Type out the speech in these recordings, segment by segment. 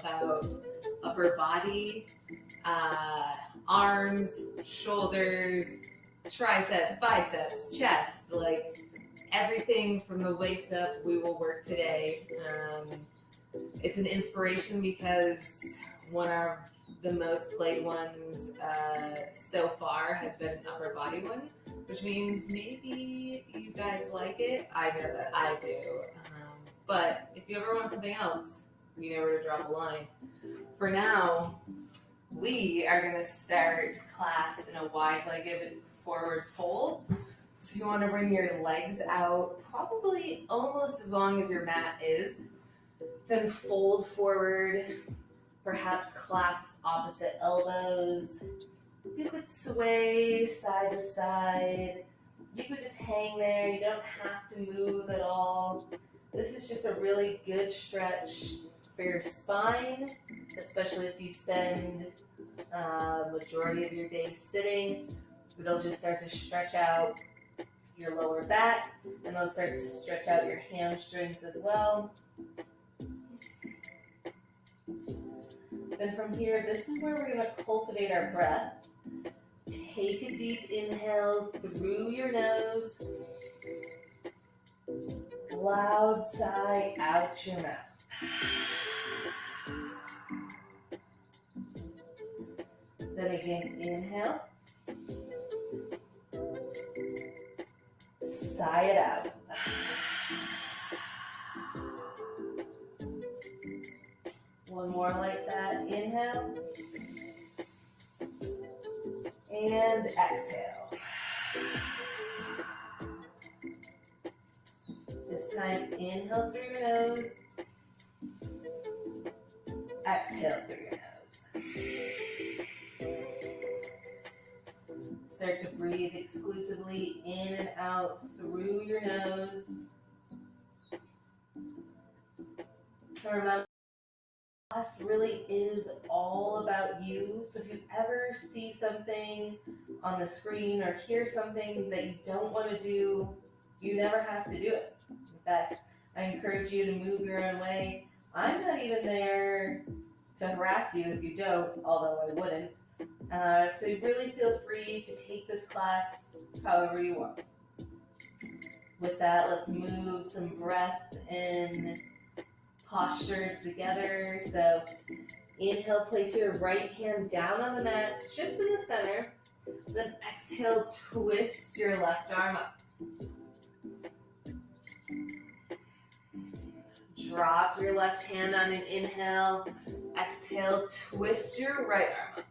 about upper body, arms, shoulders, triceps, biceps, chest, like everything from the waist up we will work today. It's an inspiration because one of the most played ones so far has been an upper body one, which means maybe you guys like it. I know that I do. But if you ever want something else, you know where to drop a line. For now, we are going to start class in a wide-legged forward fold. So you want to bring your legs out probably almost as long as your mat is. Then fold forward, perhaps clasp opposite elbows. You could sway side to side. You could just hang there. You don't have to move at all. This is just a really good stretch for your spine, especially if you spend majority of your day sitting. It'll just start to stretch out your lower back, and it'll start to stretch out your hamstrings as well. Then from here, this is where we're going to cultivate our breath. Take a deep inhale through your nose. Loud sigh out your mouth. Then again, inhale. Sigh it out. One more like that. Inhale. And exhale. This time, inhale through your nose. Exhale through your nose. Start to breathe exclusively in and out through your nose. Remember, class really is all about you. So if you ever see something on the screen or hear something that you don't want to do, you never have to do it. In fact, I encourage you to move your own way. I'm not even there to harass you if you don't, although I wouldn't. So you really feel free to take this class however you want. With that, let's move some breath and postures together. So inhale, place your right hand down on the mat, just in the center. Then exhale, twist your left arm up. Drop your left hand on an inhale. Exhale, twist your right arm up.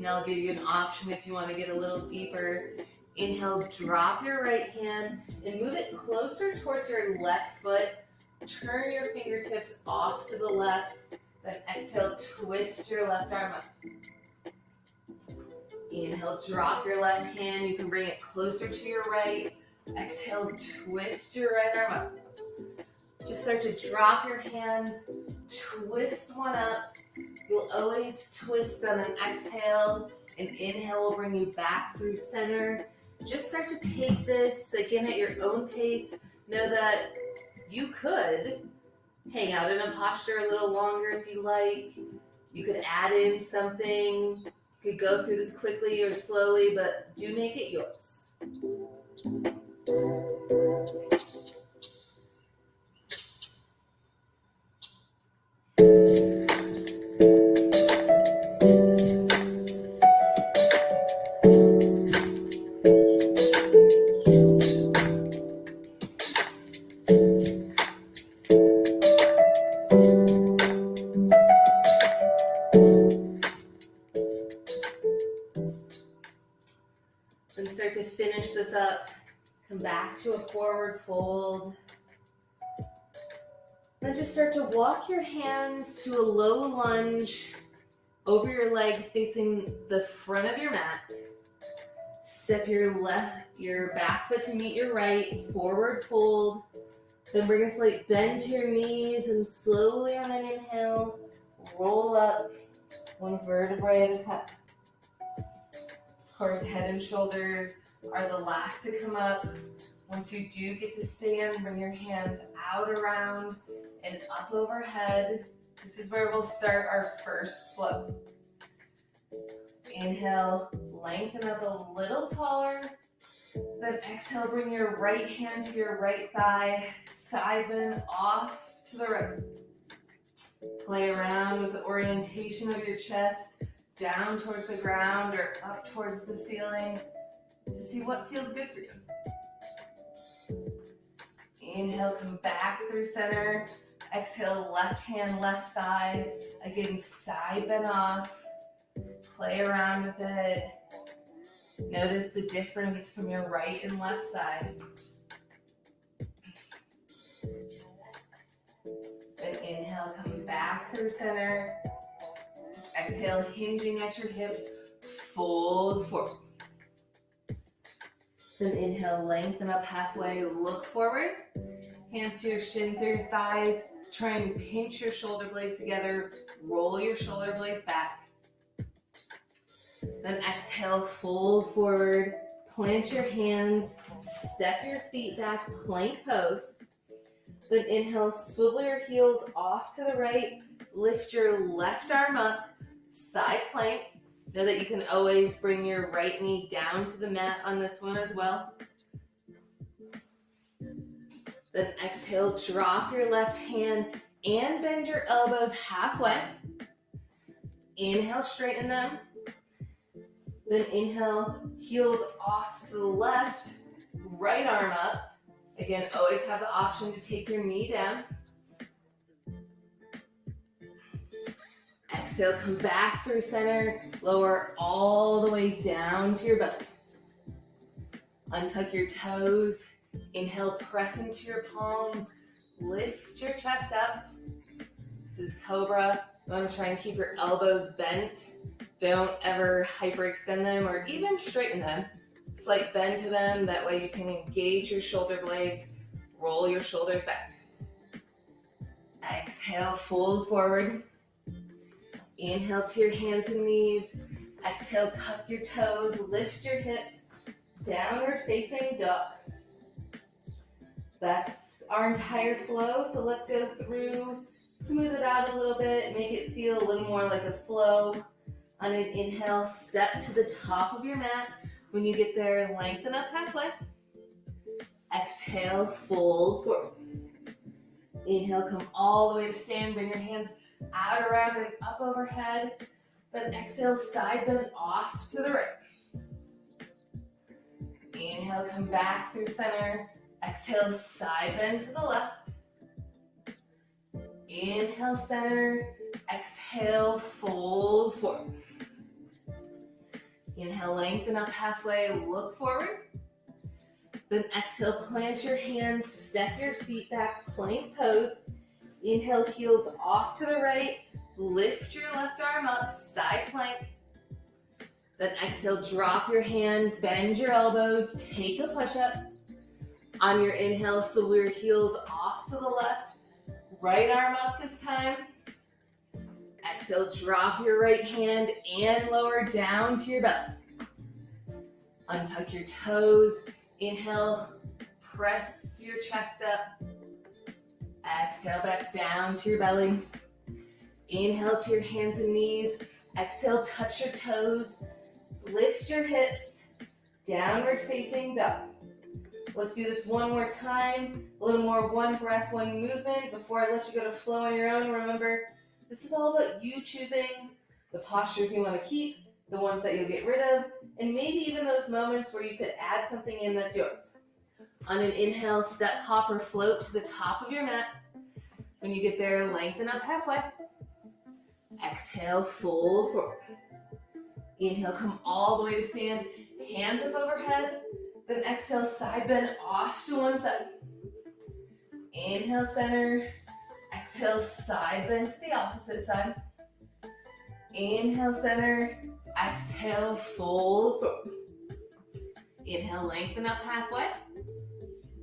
Now I'll give you an option if you want to get a little deeper. Inhale, drop your right hand and move it closer towards your left foot. Turn your fingertips off to the left. Then exhale, twist your left arm up. Inhale, drop your left hand. You can bring it closer to your right. Exhale, twist your right arm up. Just start to drop your hands, twist one up. You'll always twist on an exhale. An inhale will bring you back through center. Just start to take this, again, at your own pace. Know that you could hang out in a posture a little longer if you like. You could add in something. You could go through this quickly or slowly, but do make it yours. Then start to finish this up. Come back to a forward fold. Then just start to walk your hands to a low lunge over your leg facing the front of your mat. Step your back foot to meet your right, forward fold. Then bring a slight bend to your knees and slowly on an inhale, roll up one vertebrae at a time. Of course, head and shoulders are the last to come up. Once you do get to stand, bring your hands out around and up overhead. This is where we'll start our first flow. Inhale, lengthen up a little taller. Then exhale, bring your right hand to your right thigh, side bend off to the right. Play around with the orientation of your chest, down towards the ground or up towards the ceiling to see what feels good for you. Inhale, come back through center. Exhale, left hand, left thigh. Again, side bend off. Play around with it. Notice the difference from your right and left side. Then inhale, come back through center. Exhale, hinging at your hips, fold forward. Then inhale, lengthen up halfway, look forward. Hands to your shins or your thighs. Try and pinch your shoulder blades together. Roll your shoulder blades back. Then exhale, fold forward, plant your hands, step your feet back, plank pose. Then inhale, swivel your heels off to the right, lift your left arm up, side plank. Know that you can always bring your right knee down to the mat on this one as well. Then exhale, drop your left hand and bend your elbows halfway. Inhale, straighten them. Then inhale, heels off to the left, right arm up. Again, always have the option to take your knee down. Exhale, come back through center, lower all the way down to your belly. Untuck your toes. Inhale, press into your palms. Lift your chest up. This is Cobra. You want to try and keep your elbows bent. Don't ever hyperextend them or even straighten them. Slight bend to them. That way you can engage your shoulder blades. Roll your shoulders back. Exhale, fold forward. Inhale to your hands and knees. Exhale, tuck your toes. Lift your hips. Downward facing dog. That's our entire flow. So let's go through, smooth it out a little bit, make it feel a little more like a flow. On an inhale, step to the top of your mat. When you get there, lengthen up halfway. Exhale, fold forward. Inhale, come all the way to stand. Bring your hands out around and up overhead. Then exhale, side bend off to the right. Inhale, come back through center. Exhale, side bend to the left. Inhale, center. Exhale, fold forward. Inhale, lengthen up halfway, look forward. Then exhale, plant your hands, step your feet back, plank pose. Inhale, heels off to the right, lift your left arm up, side plank. Then exhale, drop your hand, bend your elbows, take a push-up. On your inhale, swivel your heels off to the left, right arm up this time. Exhale, drop your right hand and lower down to your belly. Untuck your toes. Inhale, press your chest up. Exhale, back down to your belly. Inhale to your hands and knees. Exhale, touch your toes. Lift your hips. Downward facing dog. Let's do this one more time. A little more one breath, one movement. Before I let you go to flow on your own, remember, this is all about you choosing the postures you want to keep, the ones that you'll get rid of, and maybe even those moments where you could add something in that's yours. On an inhale, step, hop, or float to the top of your mat. When you get there, lengthen up halfway. Exhale, fold forward. Inhale, come all the way to stand. Hands up overhead. Then exhale, side bend off to one side. Inhale, center. Exhale, side bend to the opposite side. Inhale, center. Exhale, fold forward. Inhale, lengthen up halfway.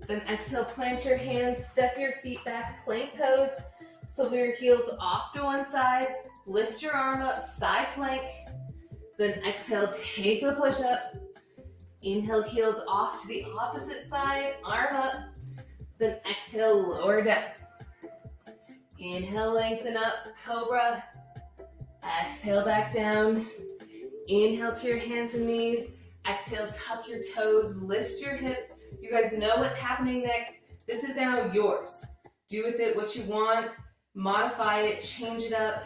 Then exhale, plant your hands, step your feet back, plank pose. Swivel your heels off to one side. Lift your arm up, side plank. Then exhale, take a push-up. Inhale, heels off to the opposite side, arm up. Then exhale, lower down. Inhale, lengthen up, cobra. Exhale, back down. Inhale to your hands and knees. Exhale, tuck your toes, lift your hips. You guys know what's happening next. This is now yours. Do with it what you want. Modify it, change it up.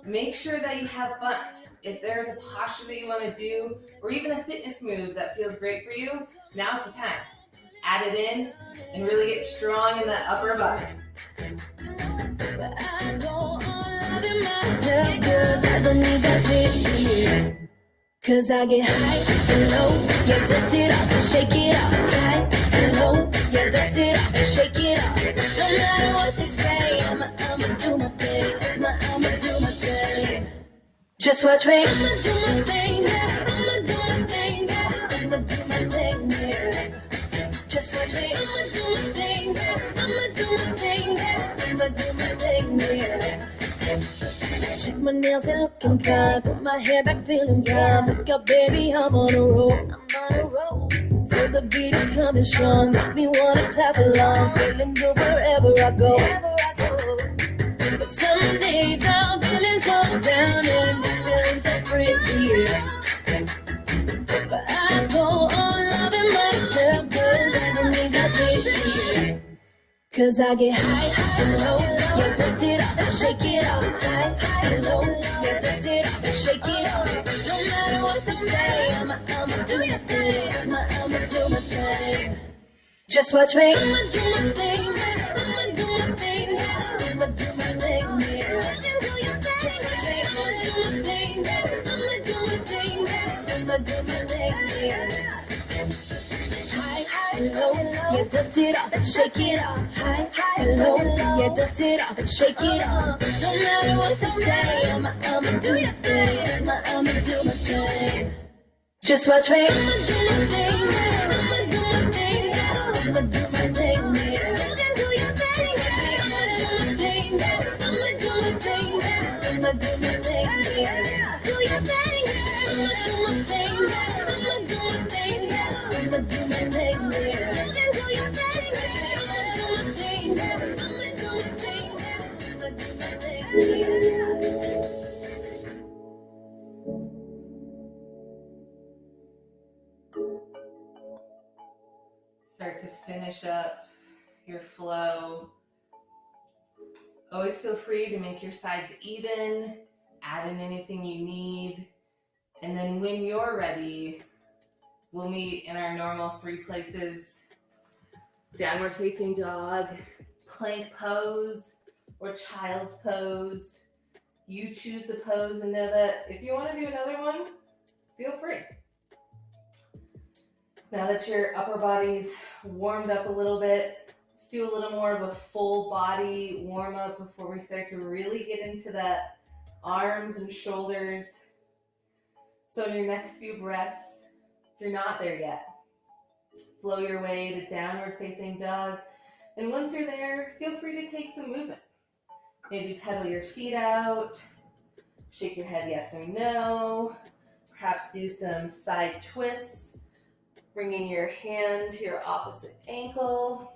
Make sure that you have fun. If there's a posture that you want to do, or even a fitness move that feels great for you, now's the time. Add it in and really get strong in that upper body. Cause I get high and low, yeah, dust it off and shake it off. High and low, yeah, dust it off and shake it off. Don't matter what they say, I'ma do my thing. I'ma do my thing. Just watch me. I'ma do my thing, yeah. I'ma do my thing, yeah. I'ma do my thing, yeah. Just watch me. I'ma do my thing, yeah. I'ma do my thing, yeah. I'ma do my thing, yeah. Check my nails, they looking fine. Put my hair back, feeling prime. Look out, baby, I'm on a roll. Feel the beat is coming strong. Make me wanna clap along. Feeling good wherever I go. But some days I'm feeling so down and feeling so free. But I go on loving myself 'cause I don't need that free. Cause I get high and low, yeah, dust it off and shake it off. High and low, yeah, dust it off and shake it off. Don't matter what they say, I'ma do my thing. I'ma do my thing. Just watch me. I'ma do my thing, I'ma do my thing, I'ma do my thing, yeah. Just watch me. I'ma do my thing, I'ma do my thing, I'ma do my thing, yeah. High and low, yeah, dust it off and shake it off. High and low, yeah, dust it off and shake it off. Don't matter what they say, I'ma do my thing. I'ma do my thing. Just watch me. I'ma do my thing, I'ma do my thing, I'ma do my thing, yeah. Just watch me. I'ma do my thing, I'ma do my thing, I'ma do my thing, yeah. Do your thing, I'ma do my thing, I'ma do my thing, I'ma do my thing, yeah. Just watch me. I'ma do my thing, I'ma do my thing, I'ma do my thing, yeah. Start to finish up your flow. Always feel free to make your sides even, add in anything you need, and then when you're ready, we'll meet in our normal 3 places: downward facing dog, plank pose, or child's pose. You choose the pose and know that if you want to do another one, feel free. Now that your upper body's warmed up a little bit, let's do a little more of a full body warm up before we start to really get into that arms and shoulders. So in your next few breaths, if you're not there yet, flow your way to downward facing dog. And once you're there, feel free to take some movement. Maybe pedal your feet out, shake your head yes or no, perhaps do some side twists, bringing your hand to your opposite ankle.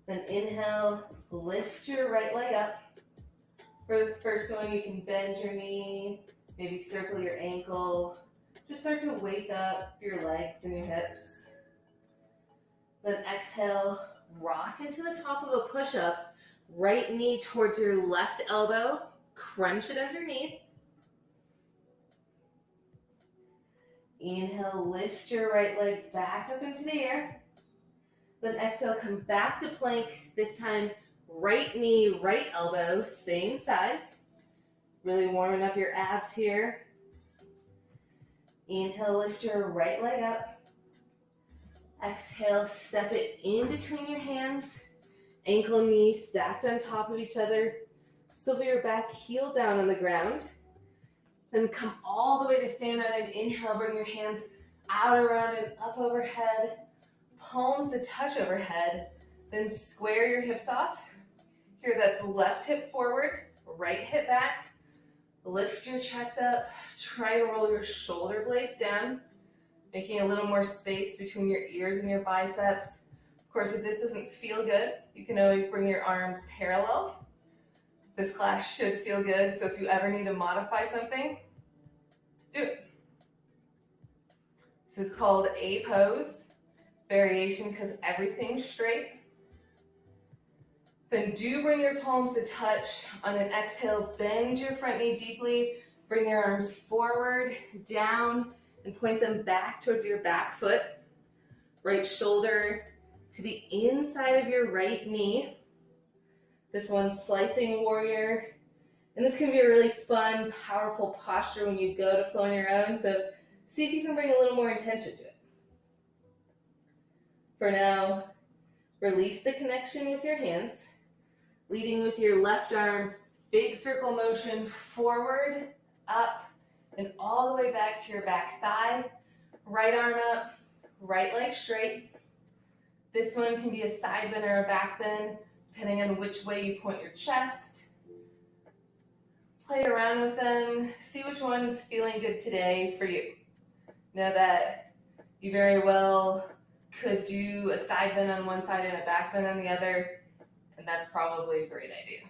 Then inhale, lift your right leg up. For this first one, you can bend your knee, maybe circle your ankle. Just start to wake up your legs and your hips. Then exhale, rock into the top of a push-up. Right knee towards your left elbow. Crunch it underneath. Inhale, lift your right leg back up into the air. Then exhale, come back to plank. This time, right knee, right elbow, same side. Really warming up your abs here. Inhale, lift your right leg up. Exhale, step it in between your hands. Ankle and knee stacked on top of each other. Swivel your back heel down on the ground. Then come all the way to stand up and inhale, bring your hands out around and up overhead. Palms to touch overhead. Then square your hips off. Here, that's left hip forward, right hip back. Lift your chest up. Try to roll your shoulder blades down, making a little more space between your ears and your biceps. Of course, if this doesn't feel good, you can always bring your arms parallel. This class should feel good, so if you ever need to modify something, do it. This is called A pose, variation because everything's straight. Then do bring your palms to touch. On an exhale, bend your front knee deeply, bring your arms forward, down, and point them back towards your back foot. Right shoulder to the inside of your right knee. This one's slicing warrior. And this can be a really fun, powerful posture when you go to flow on your own. So see if you can bring a little more intention to it. For now, release the connection with your hands, leading with your left arm, big circle motion forward, up, and all the way back to your back thigh. Right arm up, right leg straight. This one can be a side bend or a back bend, depending on which way you point your chest. Play around with them. See which one's feeling good today for you. Know that you very well could do a side bend on one side and a back bend on the other, and that's probably a great idea.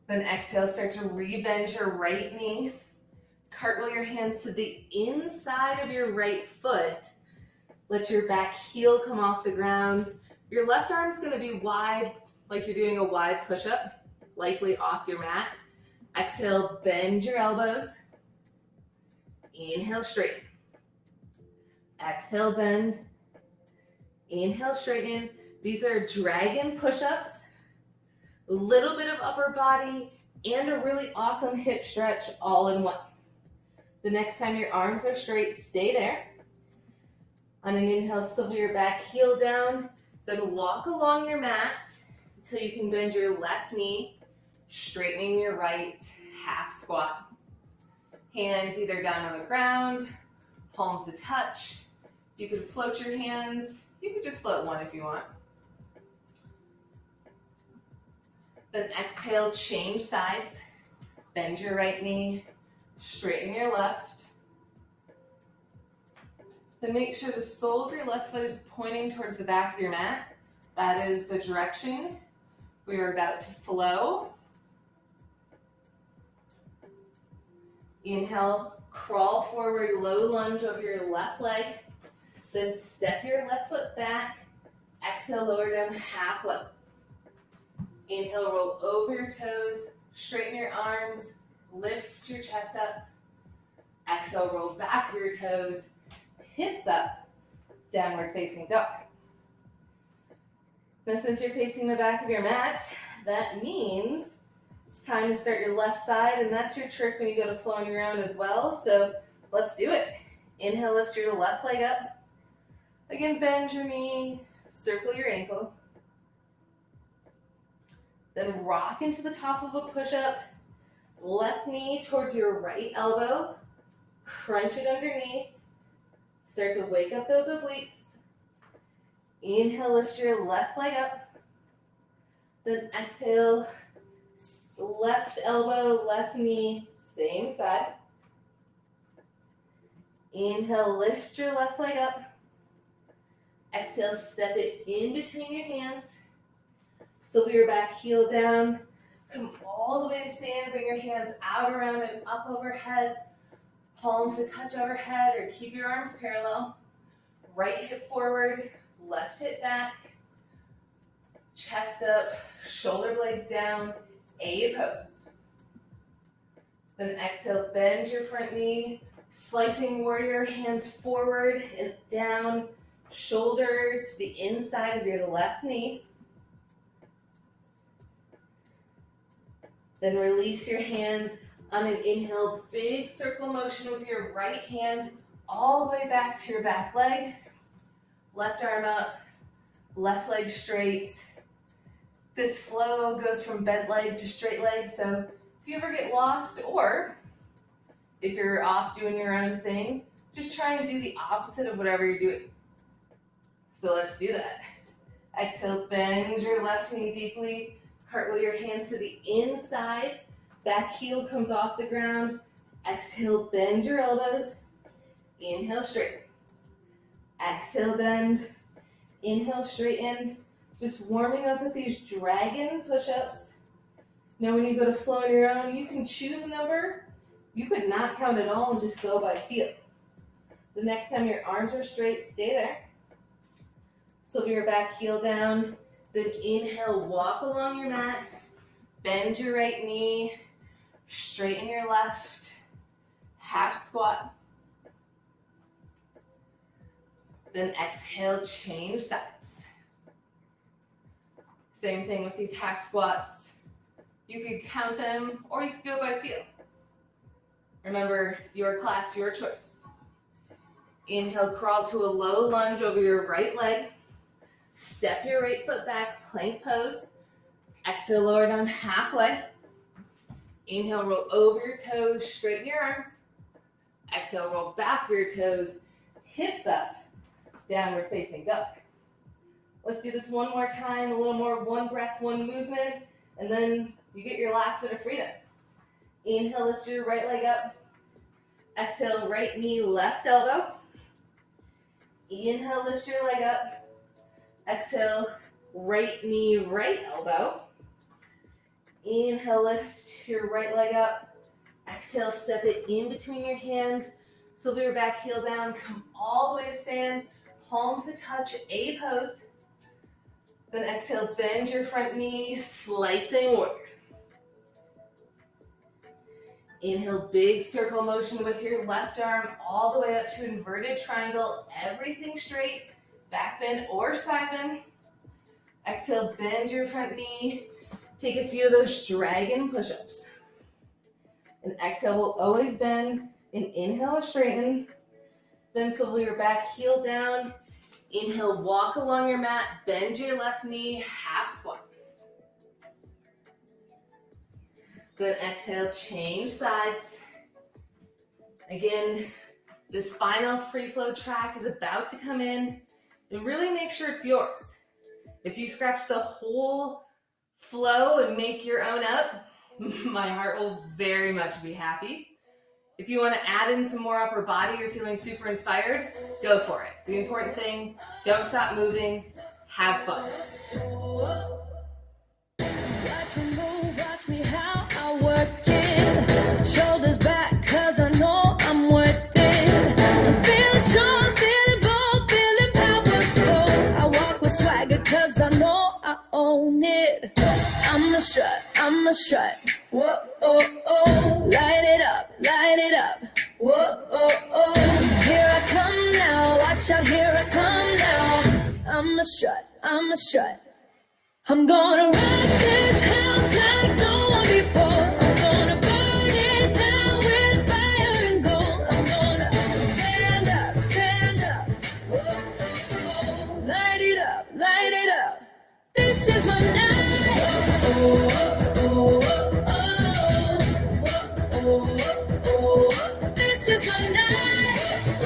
Then exhale, start to re-bend your right knee. Cartwheel your hands to the inside of your right foot. Let your back heel come off the ground. Your left arm is going to be wide, like you're doing a wide push-up, likely off your mat. Exhale, bend your elbows. Inhale, straighten. Exhale, bend. Inhale, straighten. These are dragon push-ups. A little bit of upper body and a really awesome hip stretch all in one. The next time your arms are straight, stay there. On an inhale, swivel your back heel down, then walk along your mat until you can bend your left knee, straightening your right, half squat. Hands either down on the ground, palms to touch. You could float your hands. You could just float one if you want. Then exhale, change sides. Bend your right knee, straighten your left. Then make sure the sole of your left foot is pointing towards the back of your mat. That is the direction we are about to flow. Inhale, crawl forward, low lunge over your left leg. Then step your left foot back. Exhale, lower down halfway. Inhale, roll over your toes, straighten your arms, lift your chest up. Exhale, roll back your toes, hips up, downward facing dog. Now since you're facing the back of your mat, that means it's time to start your left side, and that's your trick when you go to flow on your own as well. So let's do it. Inhale, lift your left leg up. Again, bend your knee, circle your ankle. Then rock into the top of a push-up. Left knee towards your right elbow. Crunch it underneath. Start to wake up those obliques. Inhale, lift your left leg up. Then exhale, left elbow, left knee, same side. Inhale, lift your left leg up. Exhale, step it in between your hands. Swivel your back heel down. Come all the way to stand. Bring your hands out around and up overhead. Palms to touch overhead, or keep your arms parallel. Right hip forward, left hip back. Chest up, shoulder blades down, A pose. Then exhale, bend your front knee. Slicing warrior, hands forward and down. Shoulder to the inside of your left knee. Then release your hands on an inhale, big circle motion with your right hand all the way back to your back leg. Left arm up, left leg straight. This flow goes from bent leg to straight leg, so if you ever get lost, or if you're off doing your own thing, just try and do the opposite of whatever you're doing. So let's do that. Exhale, bend your left knee deeply. Cartwheel your hands to the inside Back heel comes off the ground. Exhale, bend your elbows. Inhale, straighten. Exhale, bend. Inhale, straighten. Just warming up with these dragon push-ups. Now when you go to flow on your own, you can choose a number. You could not count at all and just go by feel. The next time your arms are straight, stay there. So your back heel down. Then inhale, walk along your mat. Bend your right knee. Straighten your left. Half squat. Then exhale, change sides. Same thing with these half squats. You could count them or you could go by feel. Remember, your class, your choice. Inhale, crawl to a low lunge over your right leg. Step your right foot back, plank pose. Exhale, lower down halfway. Inhale, roll over your toes, straighten your arms. Exhale, roll back over your toes, hips up, downward facing dog. Let's do this one more time, a little more one breath, one movement, and then you get your last bit of freedom. Inhale, lift your right leg up. Exhale, right knee, left elbow. Inhale, lift your leg up. Exhale, right knee, right elbow. Inhale, lift your right leg up. Exhale, step it in between your hands. Swivel your back heel down, come all the way to stand. Palms to touch, A pose. Then exhale, bend your front knee, slicing warrior. Inhale, big circle motion with your left arm all the way up to inverted triangle. Everything straight, back bend or side bend. Exhale, bend your front knee. Take a few of those dragon push-ups. And exhale will always bend. And inhale, straighten. Then swivel your back heel down. Inhale, walk along your mat. Bend your left knee, half squat. Good, exhale, change sides. Again, this final free flow track is about to come in. And really make sure it's yours. If you scratch the whole flow and make your own up, my heart will very much be happy. If you want to add in some more upper body, you're feeling super inspired, go for it. The important thing, don't stop moving, have fun. Watch me move, watch me how I work it. Shoulders back, cause I know I'm worth it. I'm feeling strong, feeling bold, feeling powerful. I walk with swagger, cause I know I own it. I'm a strut. Whoa, oh, oh. Light it up, light it up. Whoa, oh, oh. Here I come now, watch out, here I come now. I'm a strut. I'm gonna rock this house like no one before. I'm gonna burn it down with fire and gold. I'm gonna stand up. Whoa, oh, oh. Light it up. This is my night. Oh, oh, oh, oh, oh, oh, oh. This is my night. Oh,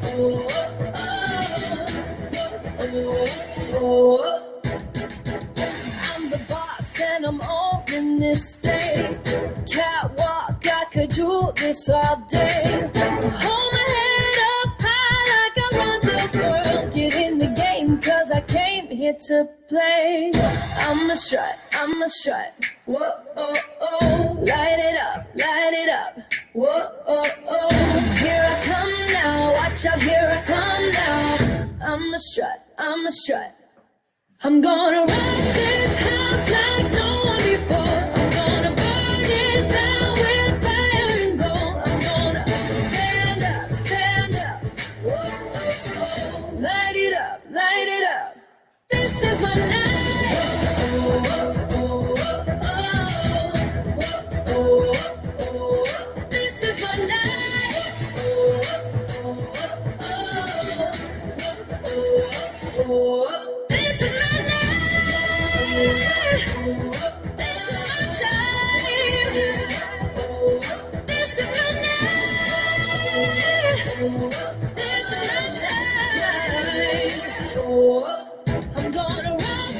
oh, oh, oh, oh. I'm the boss and I'm owning this day. Catwalk, I could do this all day. Hold my head up high like I run the world. Get in the game cause I came here to play. I'm a strut. Whoa, oh, oh. Light it up. Whoa, oh, oh. Here I come now, watch out, here I come now. I'm a strut. I'm gonna rock this house like no one before. I'm gonna burn it down with fire and gold. I'm gonna stand up. Whoa, oh, oh. Light it up. This is my night. Oh, oh, oh, oh, oh, oh. This is my night. Oh, oh, oh, oh, oh. This is my night. This is my time. This is my night. This is my time. I'm gonna rock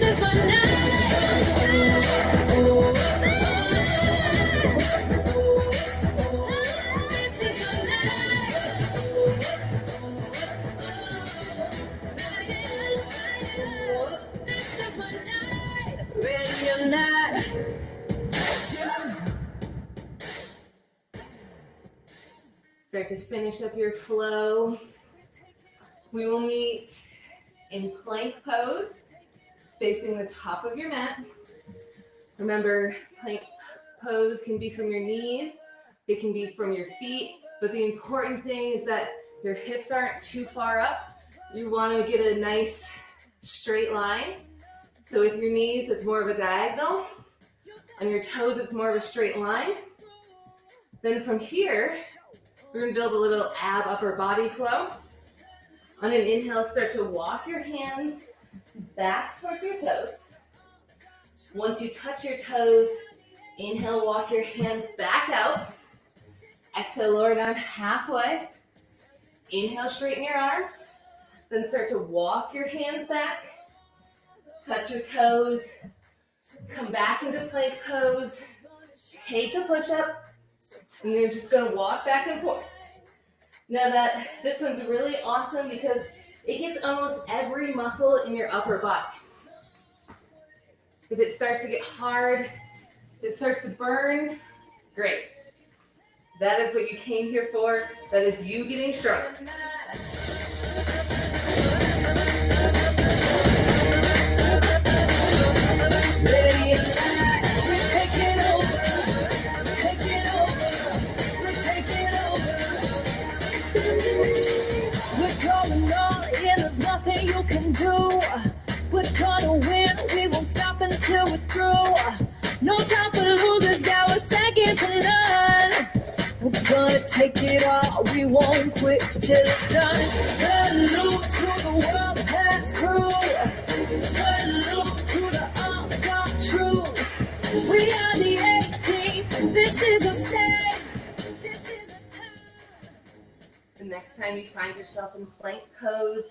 This is my night. This is my night. This is my night. Ready or not. Start to finish up your flow. We will meet in plank pose, facing the top of your mat. Remember, plank pose can be from your knees, it can be from your feet, but the important thing is that your hips aren't too far up. You want to get a nice straight line. So with your knees, it's more of a diagonal. On your toes, it's more of a straight line. Then from here, we're going to build a little ab upper body flow. On an inhale, start to walk your hands back towards your toes. Once you touch your toes, inhale, walk your hands back out. Exhale, lower down halfway. Inhale, straighten your arms. Then start to walk your hands back. Touch your toes. Come back into plank pose. Take a push-up. And you're just going to walk back and forth. Now this one's really awesome because it gets almost every muscle in your upper body. If it starts to get hard, if it starts to burn, great. That is what you came here for. That is you getting stronger. Ready or not, we're taking over. Taking over. We're taking over. We're going all in, there's nothing you can do. We're gonna win, we won't stop until we're through. No time for losers, got we're second to none. We're gonna take it all, we won't quit till it's done. Salute to the world class crew. Salute to the all-star crew. We are the A-team, this is a stage, this is a time. The next time you find yourself in plank pose,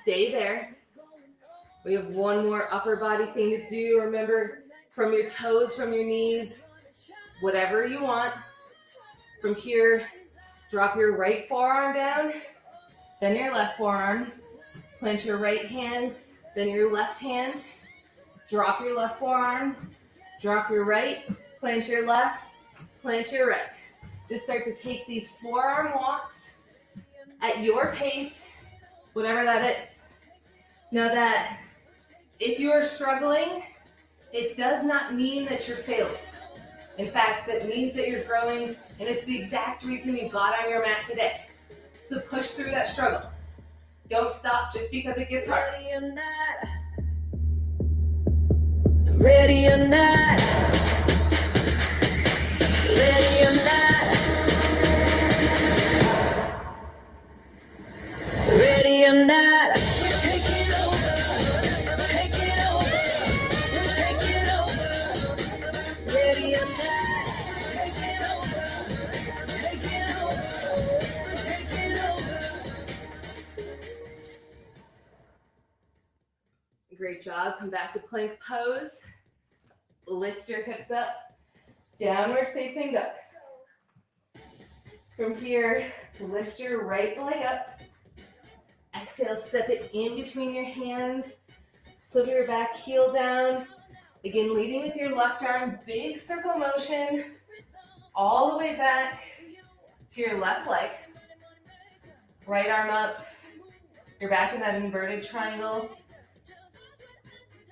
stay there. We have one more upper body thing to do. Remember, from your toes, from your knees, whatever you want. From here, drop your right forearm down, then your left forearm. Plant your right hand, then your left hand. Drop your left forearm, drop your right, plant your left, plant your right. Just start to take these forearm walks at your pace, whatever that is. Know that if you are struggling, it does not mean that you're failing. In fact, that means that you're growing, and it's the exact reason you got on your mat today. So push through that struggle. Don't stop just because it gets hard. Ready or not. Ready or not. Ready or not. Ready or not. We're taking over. Taking over. We're taking over. Ready or not. We're taking over. Taking over. We're taking over. Great job. Come back to plank pose. Lift your hips up. Downward facing dog. From here, lift your right leg up. Exhale, step it in between your hands. Slip your back heel down. Again, leading with your left arm, big circle motion. All the way back to your left leg. Right arm up. You're back in that inverted triangle.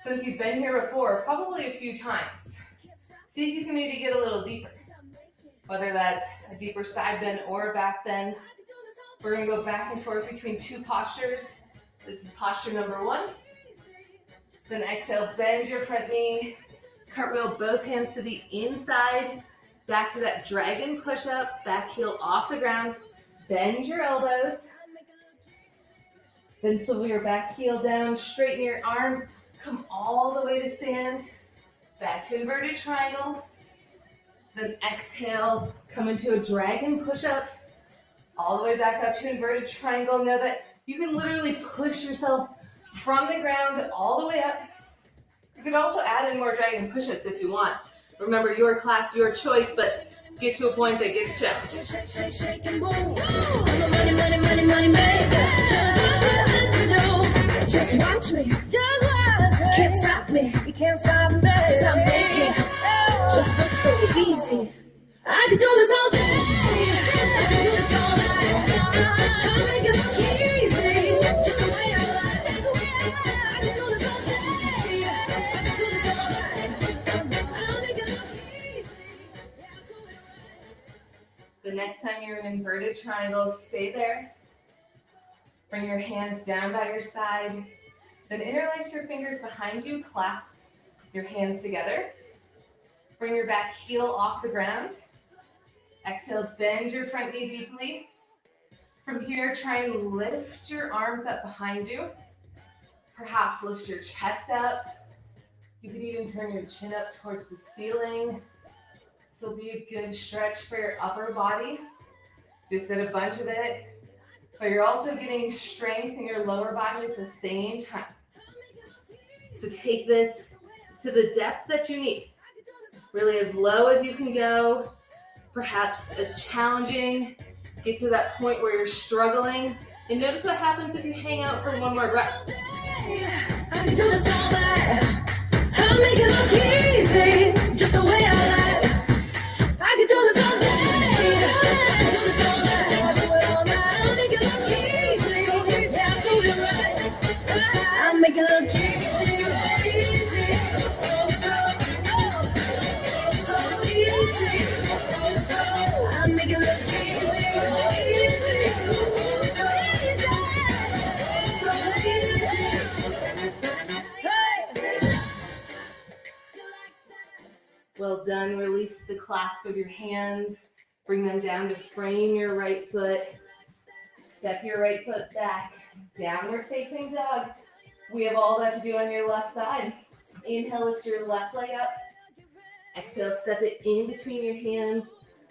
Since you've been here before, probably a few times, see if you can maybe get a little deeper. Whether that's a deeper side bend or a back bend. We're gonna go back and forth between two postures. This is posture number one. Then exhale, bend your front knee. Cartwheel both hands to the inside. Back to that dragon push-up. Back heel off the ground. Bend your elbows. Then swivel your back heel down. Straighten your arms. Come all the way to stand. Back to inverted triangle. Then exhale, come into a dragon push-up. All the way back up to inverted triangle. Know that you can literally push yourself from the ground all the way up. You can also add in more dragon push-ups if you want. Remember, your class, your choice, but get to a point that gets challenging. Shake and move. I'm a money, money, money, money maker. Just watch what I can do. Just watch me. Just watch me. Can't stop me. You can't stop me. 'Cause I'm making. Just looks so easy. I could do this all day. I could do this all night. I'll make it look easy. Just the way I like. Just the way I like. I could do this all day. I could do this all night. I'll make it look easy. Yeah, I'll do it right. The next time you're in inverted triangles, stay there. Bring your hands down by your side. Then interlace your fingers behind you, clasp your hands together. Bring your back heel off the ground. Exhale, bend your front knee deeply. From here, try and lift your arms up behind you. Perhaps lift your chest up. You could even turn your chin up towards the ceiling. This will be a good stretch for your upper body. Just did a bunch of it. But you're also getting strength in your lower body at the same time. So take this to the depth that you need. Really as low as you can go. Perhaps as challenging. Get to that point where you're struggling. And notice what happens if you hang out for one more breath. I can do this all night. I'll make it look easy. Just the way I like. I can do this all day. I can do this all night. I'll do it all night. I'll make it look easy. Yeah, I'll do it right. I'll make it look easy. So easy. Oh, so easy. Oh, I'll make it look easy. So easy. So easy. So easy. Well done. Release the clasp of your hands. Bring them down to frame your right foot. Step your right foot back. Downward facing dog. We have all that to do on your left side. Inhale, lift your left leg up. Exhale, step it in between your hands.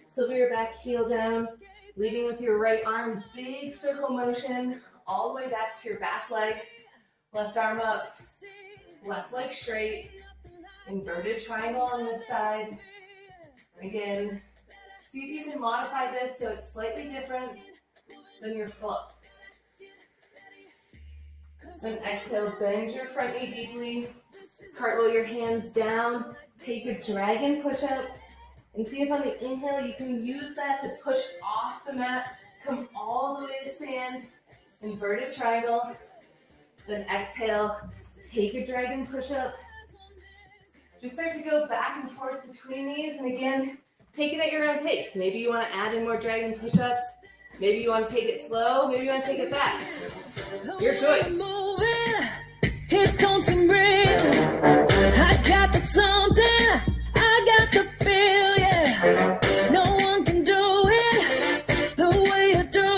Swivel your back heel down. Leading with your right arm. Big circle motion. All the way back to your back leg. Left arm up. Left leg straight. Inverted triangle on this side. Again, see if you can modify this so it's slightly different than your flow. Then exhale, bend your front knee deeply. Cartwheel your hands down. Take a dragon push-up. And see if on the inhale you can use that to push off the mat. Come all the way to stand. Inverted triangle. Then exhale, take a dragon push-up. Just start to go back and forth between these, and again, take it at your own pace. Maybe you want to add in more dragon push-ups. Maybe you want to take it slow. Maybe you want to take it fast. Your choice. It don't seem real. I got that something. I got the feel, yeah. No one can do it the way you do.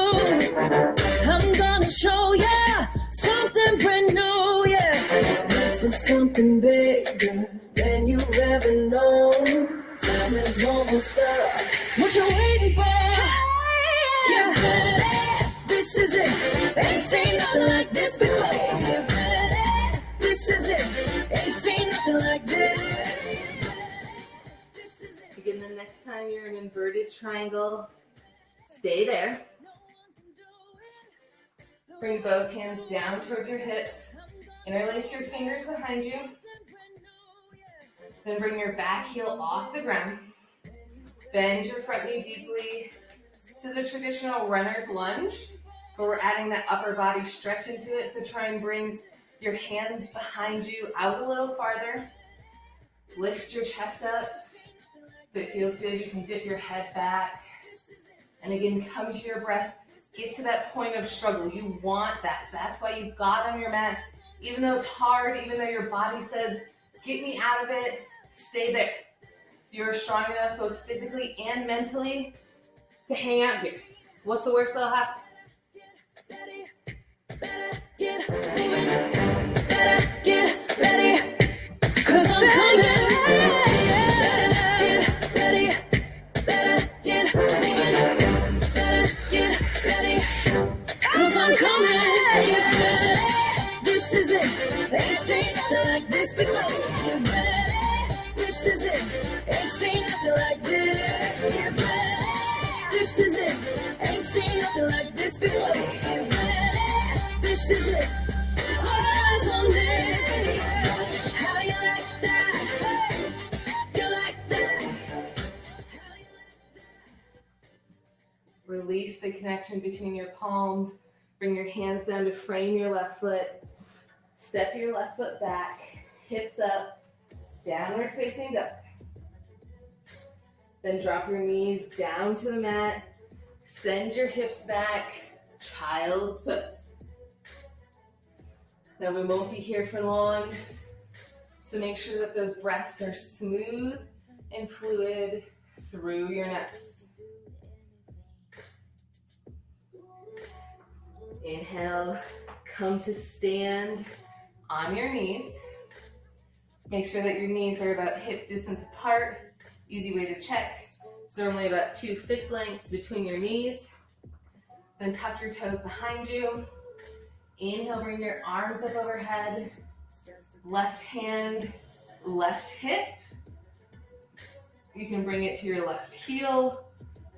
I'm gonna show ya something brand new, yeah. This is something bigger than you've ever known. Time is almost up. What you waiting for? Yeah, this is it. Ain't seen nothing like this before. Yeah, this is it. Ain't seen nothing like this. Again, the next time you're in inverted triangle, stay there. Bring both hands down towards your hips. Interlace your fingers behind you. Then bring your back heel off the ground. Bend your front knee deeply. This is a traditional runner's lunge, but we're adding that upper body stretch into it. So try and bring your hands behind you out a little farther. Lift your chest up. If it feels good, you can dip your head back. And again, come to your breath. Get to that point of struggle. You want that. That's why you got on your mat. Even though it's hard, even though your body says, get me out of it, stay there. You're strong enough both physically and mentally to hang out here. What's the worst that'll happen? Get moving, better get ready, 'cause I'm coming. Get ready, better get moving, better get ready, 'cause I'm coming. This is it, ain't seen nothing like this before. This is it. Ain't seen nothing like this. Get ready. This is it. Ain't seen nothing like this before. Get ready. This is it. All eyes on this. How you like that? You like that? Release the connection between your palms. Bring your hands down to frame your left foot. Step your left foot back. Hips up. Downward facing dog. Then drop your knees down to the mat. Send your hips back. Child's pose. Now we won't be here for long, so make sure that those breaths are smooth and fluid through your nose. Inhale, come to stand on your knees. Make sure that your knees are about hip distance apart. Easy way to check. It's normally about 2 fist lengths between your knees. Then tuck your toes behind you. Inhale, bring your arms up overhead. Left hand, left hip. You can bring it to your left heel.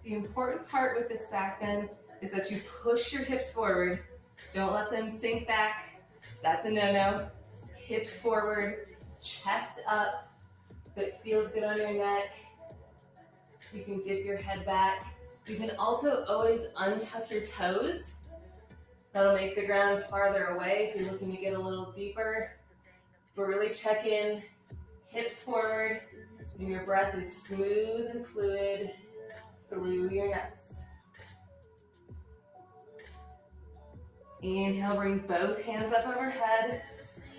The important part with this back bend is that you push your hips forward. Don't let them sink back. That's a no-no. Hips forward, chest up. If it feels good on your neck, you can dip your head back. You can also always untuck your toes. That'll make the ground farther away if you're looking to get a little deeper. But really check in, hips forward, and your breath is smooth and fluid through your nose. Inhale, bring both hands up overhead.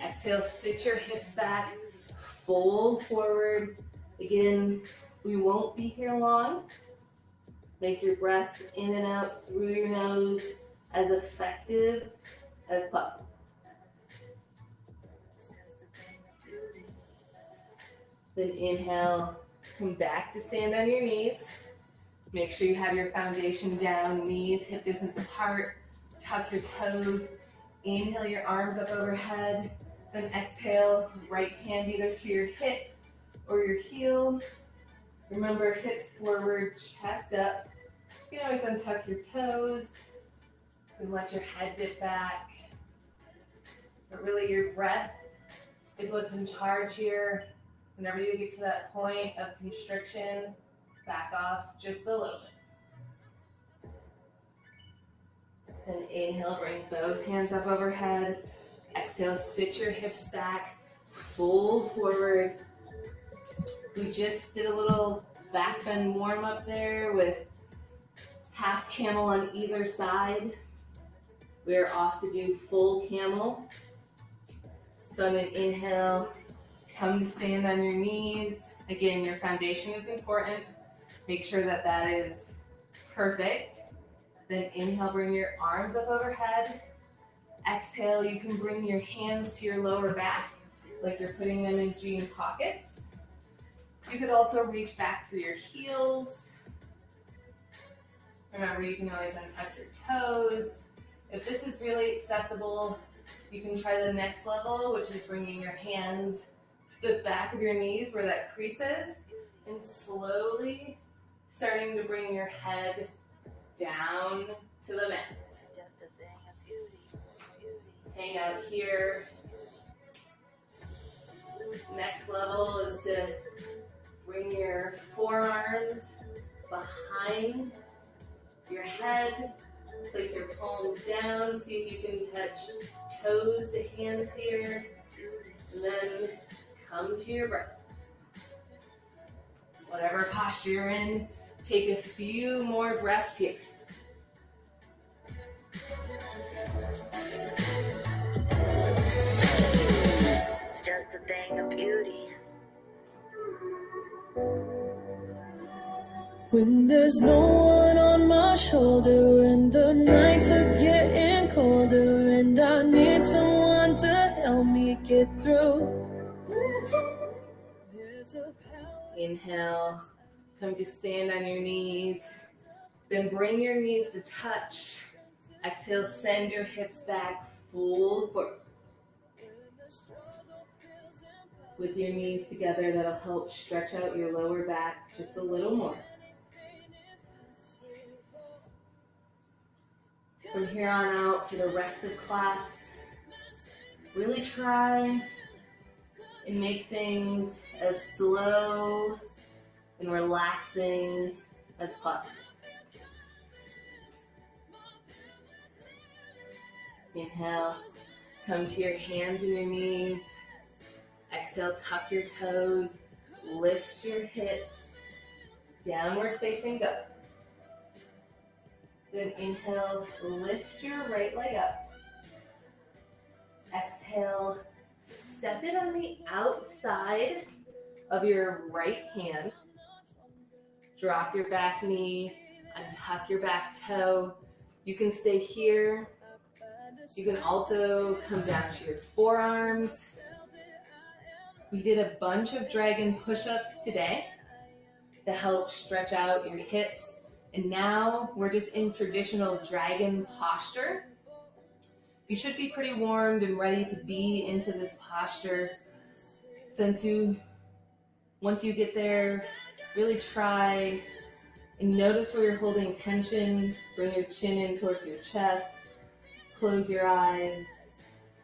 Exhale, sit your hips back, fold forward. Again, we won't be here long. Make your breaths in and out through your nose as effective as possible. Then inhale, come back to stand on your knees. Make sure you have your foundation down, knees hip distance apart. Tuck your toes. Inhale your arms up overhead. Then exhale, right hand either to your hip or your heel. Remember, hips forward, chest up. You can always untuck your toes and let your head dip back. But really your breath is what's in charge here. Whenever you get to that point of constriction, back off just a little bit. Then inhale, bring both hands up overhead. Exhale, sit your hips back, fold forward. We just did a little back bend warm up there with half camel on either side. We're off to do full camel. So on an inhale, come to stand on your knees. Again, your foundation is important. Make sure that that is perfect. Then inhale, bring your arms up overhead. Exhale, you can bring your hands to your lower back, like you're putting them in jean pockets. You could also reach back for your heels. Remember, you can always untuck your toes. If this is really accessible, you can try the next level, which is bringing your hands to the back of your knees where that crease is, and slowly starting to bring your head down to the mat. Hang out here. Next level is to bring your forearms behind your head. Place your palms down. See if you can touch toes to hands here. And then come to your breath. Whatever posture you're in, take a few more breaths here. It's just a thing of beauty. When there's no one on my shoulder and the nights are getting colder and I need someone to help me get through. There's a power. Inhale, come to stand on your knees. Then bring your knees to touch. Exhale, send your hips back, fold forward. with your knees together. That'll help stretch out your lower back just a little more. From here on out, for the rest of class, really try and make things as slow and relaxing as possible. Inhale, come to your hands and your knees. Exhale, tuck your toes, lift your hips, downward facing dog. Then inhale, lift your right leg up. Exhale, step it on the outside of your right hand. Drop your back knee, untuck your back toe. You can stay here. You can also come down to your forearms. We did a bunch of dragon push-ups today to help stretch out your hips. And now we're just in traditional dragon posture. You should be pretty warmed and ready to be into this posture. Once you get there, really try and notice where you're holding tension. Bring your chin in towards your chest. Close your eyes.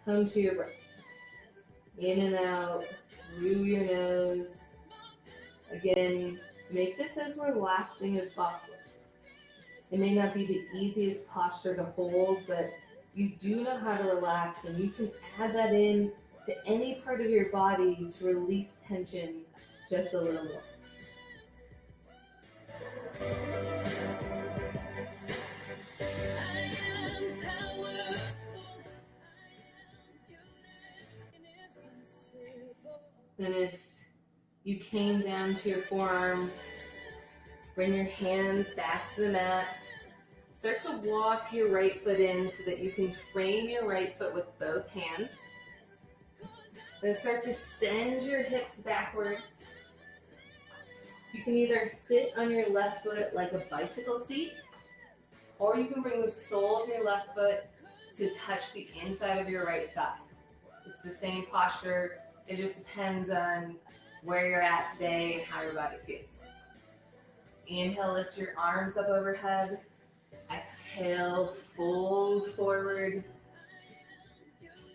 Come to your breath. In and out, through your nose. Again, make this as relaxing as possible. It may not be the easiest posture to hold, but you do know how to relax, and you can add that in to any part of your body to release tension just a little more. Then if you came down to your forearms, bring your hands back to the mat. Start to walk your right foot in so that you can frame your right foot with both hands. Then start to send your hips backwards. You can either sit on your left foot like a bicycle seat, or you can bring the sole of your left foot to touch the inside of your right thigh. It's the same posture. It just depends on where you're at today and how your body feels. Inhale, lift your arms up overhead. Exhale, fold forward.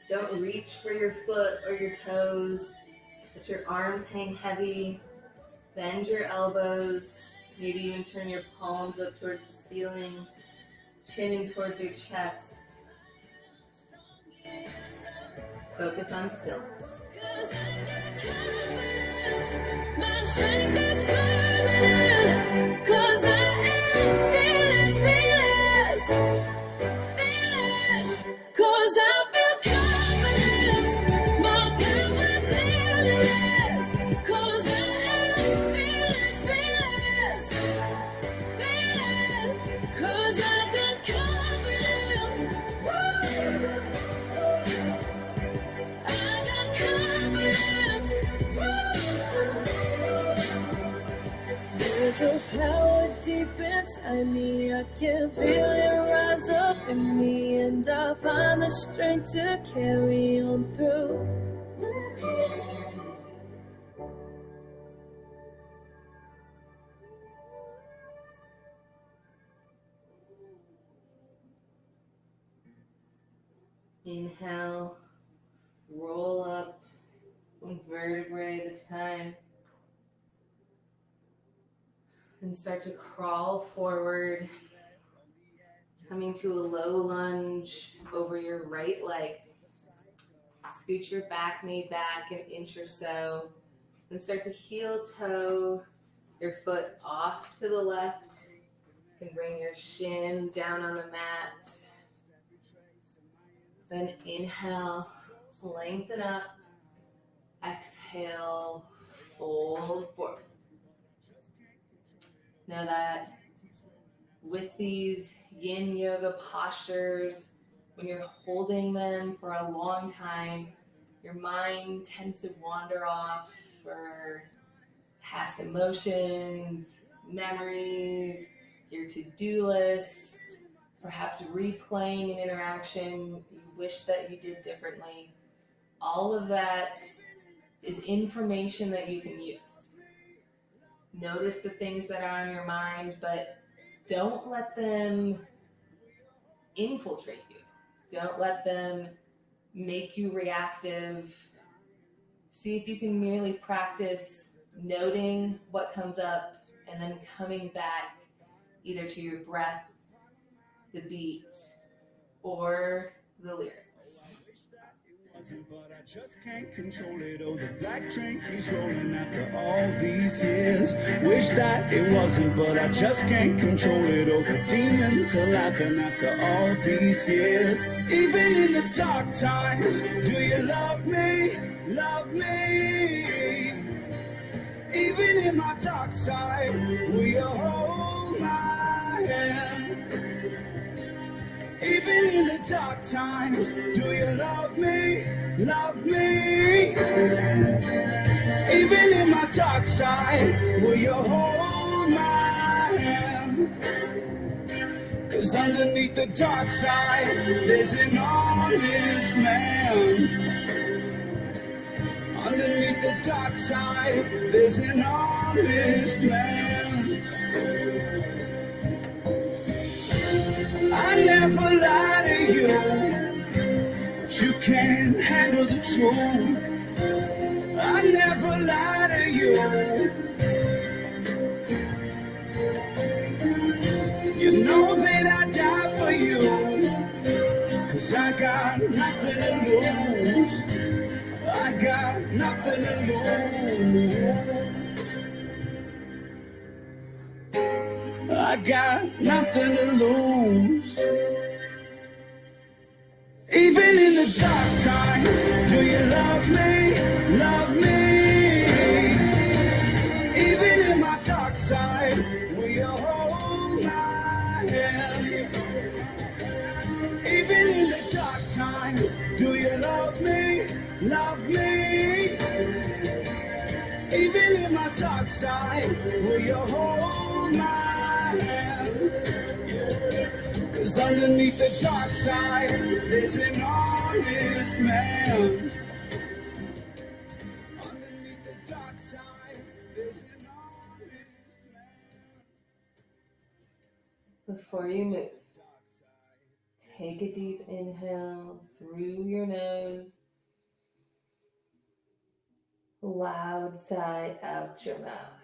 Don't reach for your foot or your toes. Let your arms hang heavy. Bend your elbows. Maybe even turn your palms up towards the ceiling. Chin in towards your chest. Focus on stillness. My strength is permanent, 'cause I am fearless, 'cause I feel confidence, my power's limitless, 'cause I am fearless, 'cause I got confidence, I got confidence. There's a power deep inside me, I can feel it rise up in me, and I find the strength to carry on through. Inhale, roll up one vertebrae at a time. And start to crawl forward, coming to a low lunge over your right leg. Scoot your back knee back an inch or so. Then start to heel toe your foot off to the left. You can bring your shin down on the mat. Then inhale, lengthen up. Exhale, fold forward. Know that with these yin yoga postures, when you're holding them for a long time, your mind tends to wander off for past emotions, memories, your to-do list, perhaps replaying an interaction you wish that you did differently. All of that is information that you can use. Notice the things that are on your mind, but don't let them infiltrate you. Don't let them make you reactive. See if you can merely practice noting what comes up and then coming back either to your breath, the beat, or the lyrics. But I just can't control it. Oh, the black train keeps rolling after all these years. Wish that it wasn't, but I just can't control it. Oh, the demons are laughing after all these years. Even in the dark times, do you love me? Love me. Even in my dark side, will you hold my hand? Even in the dark times, do you love me? Love me. Even in my dark side, will you hold my hand? 'Cause underneath the dark side, there's an honest man. Underneath the dark side, there's an honest man. I never lie to you, but you can't handle the truth. I never lie to you. You know that I die for you, 'cause I got nothing to lose. I got nothing to lose. I got nothing to lose. Even in the dark times, do you love me? Love me. Even in my dark side, will you hold my hand? Even in the dark times, do you love me? Love me. Even in my dark side, will you hold my hand? 'Cause underneath the dark side, there's an honest man. Underneath the dark side, there's an honest man. Before you move, take a deep inhale through your nose. Loud sigh out your mouth.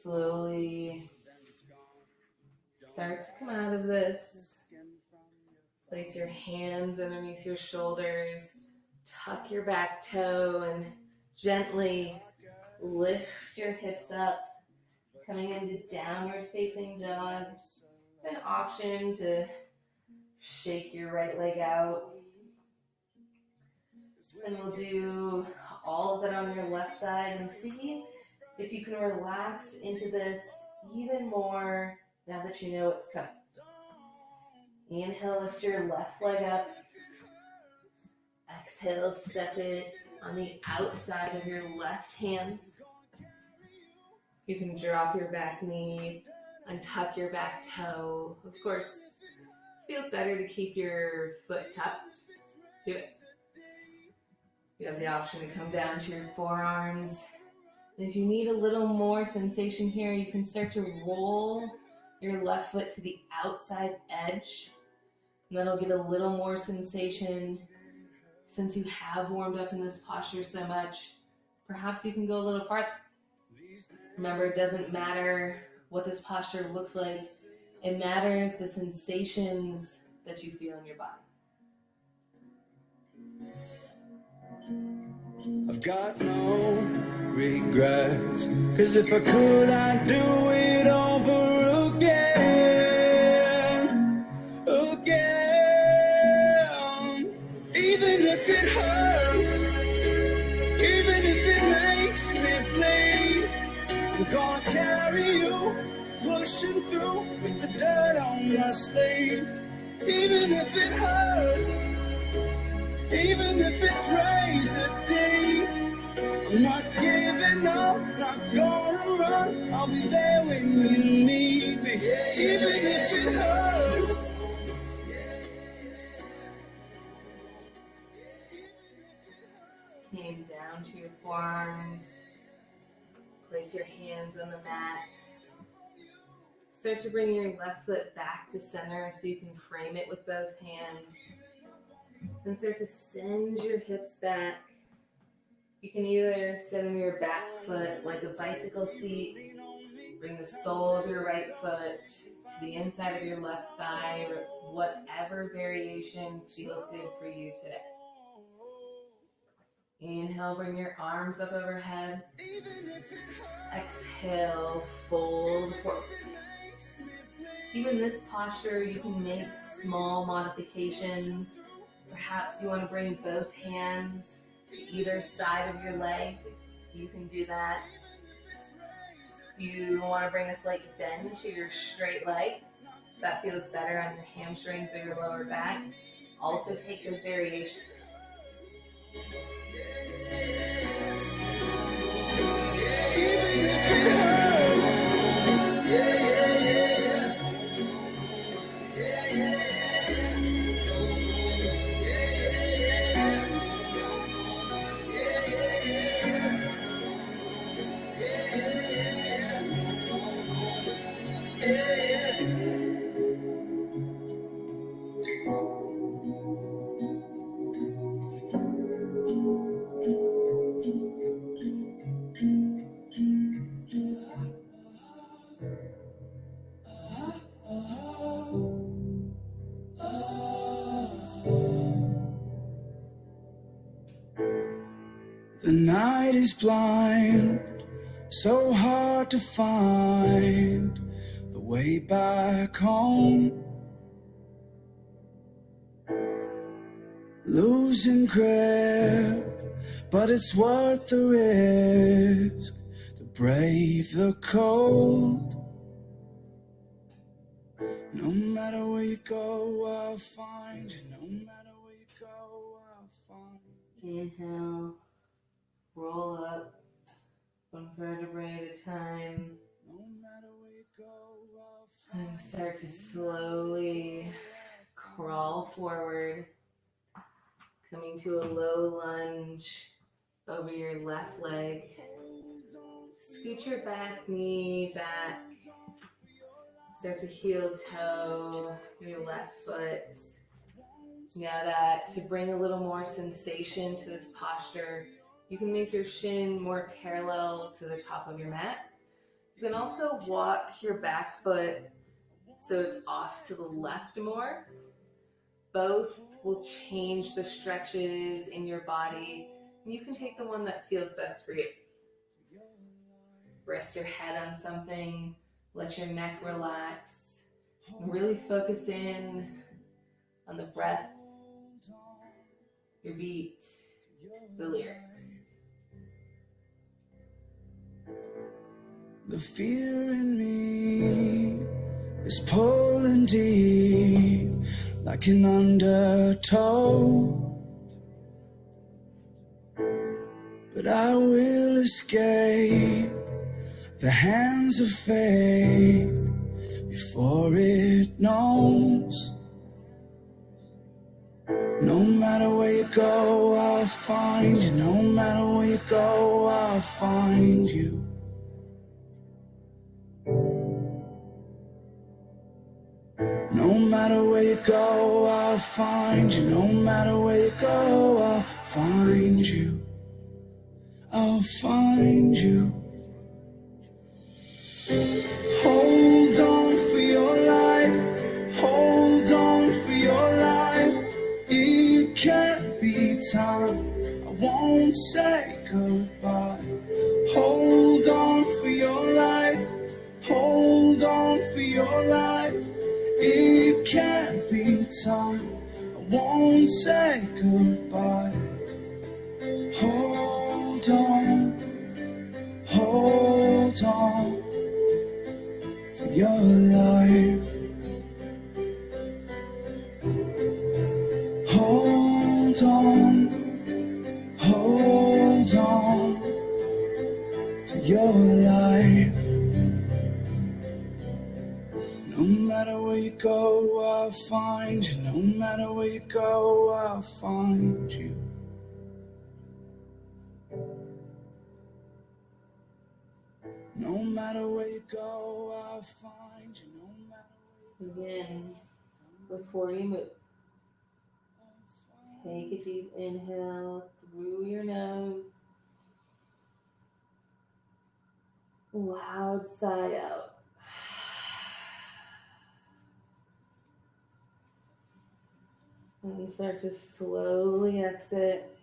Slowly start to come out of this. Place your hands underneath your shoulders. Tuck your back toe and gently lift your hips up. Coming into downward facing dog. An option to shake your right leg out. And we'll do all of that on your left side and see if you can relax into this even more now that you know what's coming. Inhale, lift your left leg up. Exhale, step it on the outside of your left hand. You can drop your back knee and tuck your back toe. Of course, it feels better to keep your foot tucked. Do it. You have the option to come down to your forearms. And if you need a little more sensation here, you can start to roll your left foot to the outside edge. And that'll get a little more sensation. Since you have warmed up in this posture so much, perhaps you can go a little farther. Remember, it doesn't matter what this posture looks like. It matters the sensations that you feel in your body. I've got no regrets, 'cause if I could, I'd do it over again, again. Even if it hurts, even if it makes me bleed, I'm gonna carry you, pushing through with the dirt on my sleeve. Even if it hurts, even if it's razor deep, I'm not giving up, not gonna run. I'll be there when you need me. Even if it hurts, came down to your forearms. Place your hands on the mat. Start to bring your left foot back to center so you can frame it with both hands. Then start to send your hips back. You can either sit on your back foot like a bicycle seat, bring the sole of your right foot to the inside of your left thigh, or whatever variation feels good for you today. Inhale, bring your arms up overhead. Exhale, fold forward. Even this posture, you can make small modifications. Perhaps you want to bring both hands to either side of your leg. You can do that. You want to bring a slight bend to your straight leg. That feels better on your hamstrings or your lower back. Also take those variations. The night is blind, so hard to find the way back home. Losing grip, but it's worth the risk to brave the cold. No matter where you go, I'll find you. No matter where you go, I'll find you. Inhale, roll up, one vertebrae at a time. No matter where you go, I'll find you. And start to slowly crawl forward, coming to a low lunge over your left leg. Scoot your back knee back. Start to heel toe your left foot. Now that to bring a little more sensation to this posture, you can make your shin more parallel to the top of your mat. You can also walk your back foot so it's off to the left more. Both will change the stretches in your body. You can take the one that feels best for you. Rest your head on something. Let your neck relax. Really focus in on the breath, your beat, the lyrics. The fear in me is pulling deep like an undertow, but I will escape the hands of fate before it knows. No matter where you go, I'll find you. No matter where you go, I'll find you. No matter where you go, I'll find you. No matter where you go, I'll find you. I'll find you. Hold on for your life. Hold on for your life. It can't be time. I won't say goodbye. Hold on for your life. Hold on for your life. It can't be time. I won't say goodbye. Hold on. Hold on for your life. Hold on. Hold on to your life. No matter where you go, I'll find you. No matter where you go, I'll find you. No matter where you go, I'll find you. No matter where you Again, before you move, take a deep inhale through your nose. Loud sigh out. And you start to slowly exit.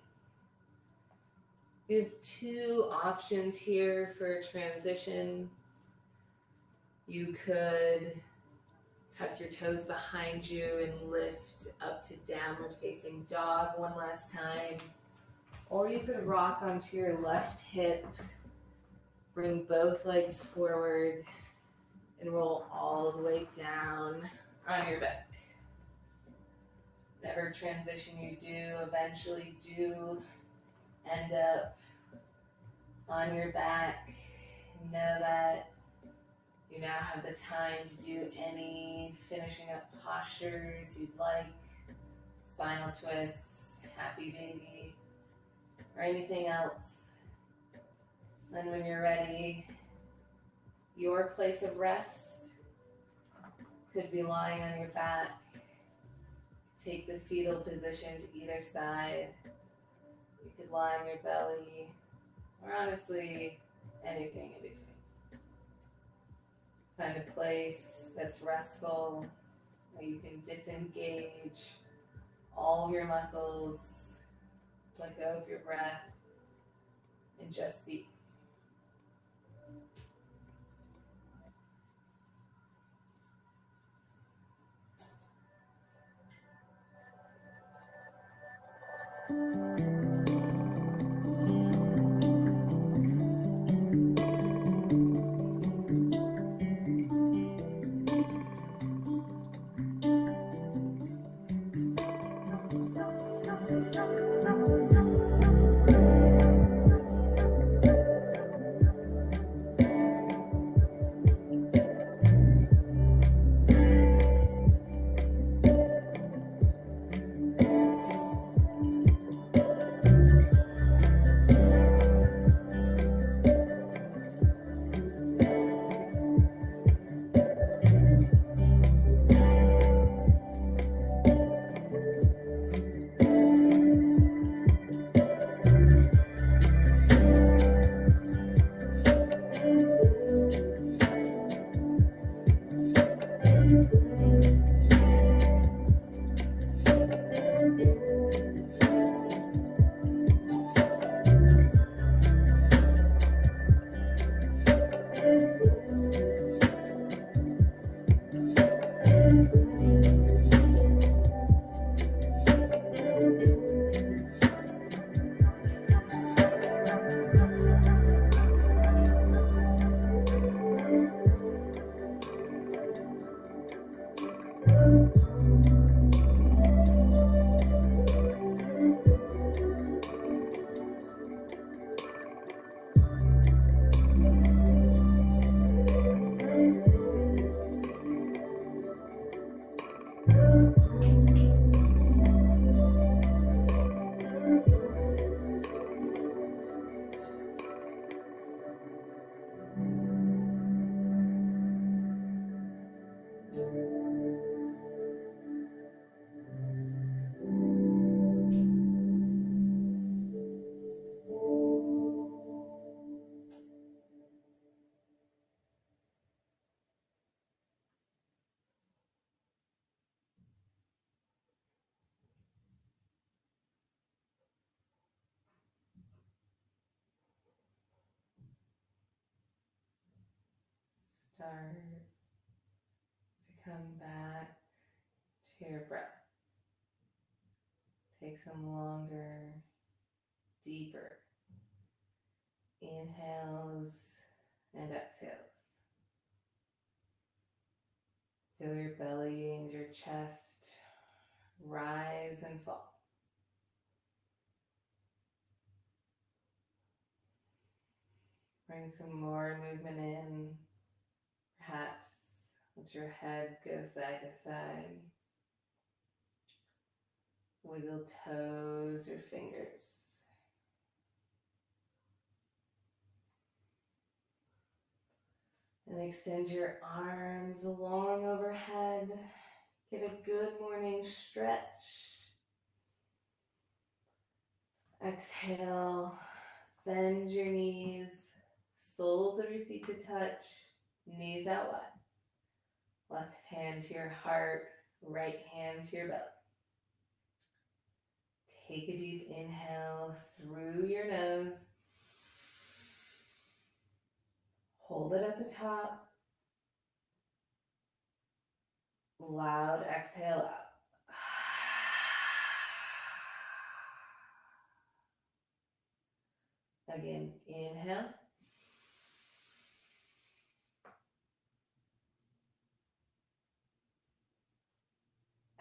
You have two options here for transition. You could tuck your toes behind you and lift up to downward facing dog one last time. Or you could rock onto your left hip, bring both legs forward, and roll all the way down on your back. Whatever transition you do, eventually do end up on your back. Know that you now have the time to do any finishing up postures you'd like, spinal twists, happy baby, or anything else. Then when you're ready, your place of rest could be lying on your back. Take the fetal position to either side. You could lie on your belly, or honestly, anything in between. Find a place that's restful, where you can disengage all of your muscles, let go of your breath, and just be. Start to come back to your breath. Take some longer, deeper inhales and exhales. Feel your belly and your chest rise and fall. Bring some more movement in. Perhaps let your head go side to side. Wiggle toes or fingers. And extend your arms long overhead. Get a good morning stretch. Exhale, bend your knees, soles of your feet to touch, knees out wide. Left hand to your heart, right hand to your belly. Take a deep inhale through your nose. Hold it at the top. Loud exhale out. Again, inhale.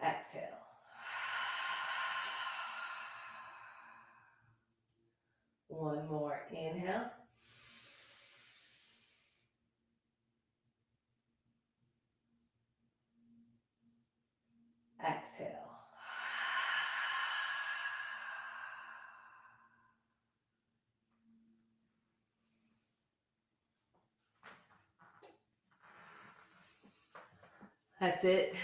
Exhale. One more, inhale. Exhale. That's it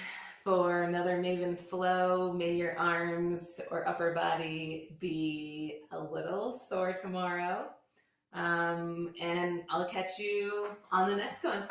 for another Maven flow. May your arms or upper body be a little sore tomorrow. And I'll catch you on the next one.